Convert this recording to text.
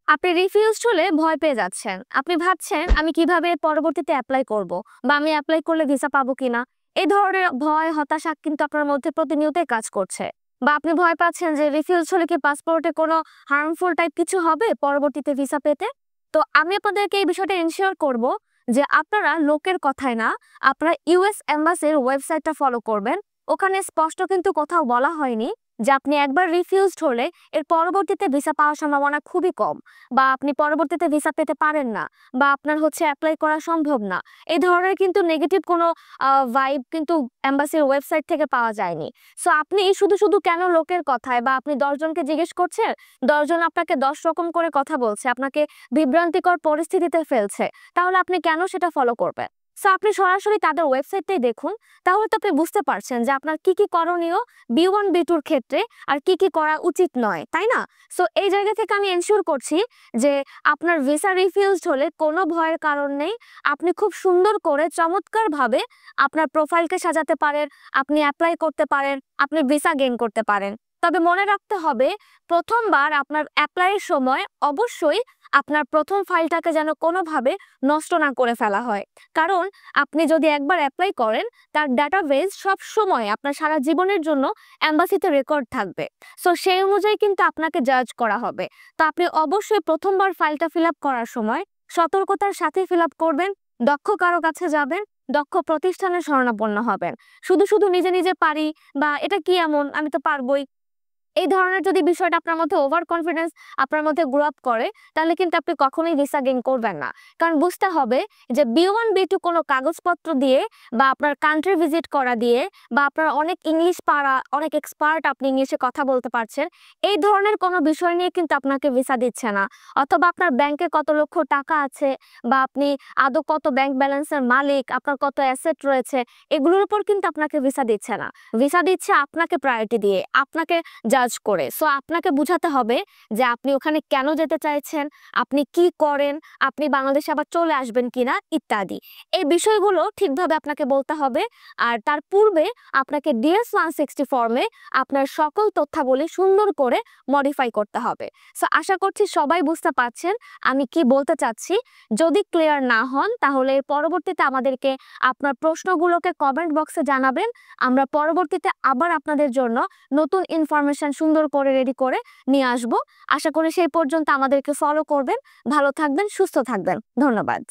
আপনি রিফিউজড হলে ভয় পেয়ে যাচ্ছেন। আপনি ভাবছেন আমি কিভাবে পরবর্তীতে এপ্লাই করব বা আমি এপ্লাই করলে ভিসা পাবো কিনা। এই ধরনের ভয়, হতাশা কিন্তু আপনার মধ্যে প্রতিনিয়তই কাজ করছে। বা আপনি ভয় পাচ্ছেন যে রিফিউজড হলে কি পাসপোর্টে কোনো হার্মফুল টাইপ কিছু হবে পরবর্তীতে ভিসা পেতে। তো আমি আপনাদেরকে এই বিষয়টা এনশিওর করব যে আপনারা লোকের কথায় না, আপনারা ইউএস এম্বাসির ওয়েবসাইটটা ফলো করবেন। ওখানে স্পষ্ট কিন্তু কোথাও বলা হয়নি যে আপনি একবার রিফিউজড হলে এর পরবর্তীতে ভিসা পাওয়ার সম্ভাবনা খুবই কম, বা আপনি পরবর্তীতে ভিসা পেতে পারেন না, বা আপনার অ্যাপ্লাই করা সম্ভব না। এই ধরনের কিন্তু নেগেটিভ কোনো ভাইব কিন্তু এম্বাসির ওয়েবসাইট থেকে পাওয়া যায়নি। সো আপনি শুধু শুধু কেন লোকের কথায়, বা আপনি 10 জনকে জিজ্ঞেস করছেন, 10 জন আপনাকে 10 রকম করে কথা বলছে, আপনাকে বিভ্রান্তিকর পরিস্থিতিতে ফেলছে, তাহলে আপনি কেন সেটা ফলো করবেন? সো আপনি সরাসরি তাদের ওয়েবসাইটটাই দেখুন। তাহলে তো আপনি বুঝতে পারছেন যে আপনার কি কি করণীয় B1 B2 ক্ষেত্রে, আর কি কি করা উচিত নয়, তাই না? সো এই জায়গা থেকে আমি এনশিওর করছি যে আপনার ভিসা রিফিউজড হলে কোনো ভয়ের কারণ নেই। আপনি খুব সুন্দর করে চমৎকারভাবে আপনার প্রোফাইলকে সাজাতে পারেন, আপনি অ্যাপ্লাই করতে পারেন, আপনি ভিসা গেইন করতে পারেন। তবে মনে রাখতে হবে, প্রথমবার আপনার অ্যাপ্লাইয়ের সময় অবশ্যই আপনার প্রথম ফাইলটাকে যেন কোনোভাবে নষ্ট না করে ফেলা হয়। কারণ আপনি যদি একবার অ্যাপ্লাই করেন, তার ডাটাবেজ সব সময় আপনার সারা জীবনের জন্য এম্বাসিতে রেকর্ড থাকবে। সো সেই অনুযায়ী কিন্তু আপনাকে জাজ করা হবে। তো আপনি অবশ্যই প্রথমবার ফাইলটা ফিল আপ করার সময় সতর্কতার সাথে ফিল আপ করবেন, দক্ষ কারো কাছে যাবেন, দক্ষ প্রতিষ্ঠানের শরণাপন্ন হবেন। শুধু শুধু নিজে নিজে পারি, বা এটা কি এমন, আমি তো পারবই, এই ধরনের যদি বিষয়টা আপনার মধ্যে ওভার কনফিডেন্স আপনার মধ্যে গ্রো আপ করে, তাহলে কিন্তু আপনি কখনোই ভিসা গেইন করবেন না। কারণ বুঝতে হবে যে B1 B2 কোনো কাগজপত্র দিয়ে, বা আপনার কান্ট্রি ভিজিট করা দিয়ে, বা আপনার অনেক ইংলিশ পারা, অনেক এক্সপার্ট, আপনি ইংলিশে কথা বলতে পারছেন, এই ধরনের কোনো বিষয় নিয়ে কিন্তু আপনাকে ভিসা দিচ্ছে না। অথবা আপনার ব্যাংকে কত লক্ষ টাকা আছে, বা আপনি আদৌ কত ব্যাংক ব্যালেন্সের মালিক, আপনার কত অ্যাসেট রয়েছে, এগুলোর উপর কিন্তু আপনাকে ভিসা দিচ্ছে না। ভিসা দিচ্ছে আপনাকে প্রায়োরিটি দিয়ে, আপনাকে জাজ করে। সো আপনাকে বুঝাতে হবে যে আপনি ওখানে কেন যেতে চাইছেন, আপনি কি করেন, আপনি বাংলাদেশে আবার চলে আসবেন কিনা, ইত্যাদি। এই বিষয়গুলো ঠিকভাবে আপনাকে বলতে হবে। আর তার পূর্বে আপনাকে DS-160 ফর্মে আপনার সকল তথ্যাবলী সুন্দর করে মডিফাই করতে হবে। সো আশা করছি সবাই বুঝতে পারছেন আমি কি বলতে চাচ্ছি। যদি ক্লিয়ার না হন, তাহলে পরবর্তীতে আমাদেরকে আপনার প্রশ্নগুলোকে কমেন্ট বক্সে জানাবেন। আমরা পরবর্তীতে আবার আপনাদের জন্য নতুন ইনফরমেশন সুন্দর করে রেডি করে নিয়ে আসব। আশা করি সেই পর্যন্ত আমাদেরকে ফলো করবেন। ভালো থাকবেন, সুস্থ থাকবেন। ধন্যবাদ।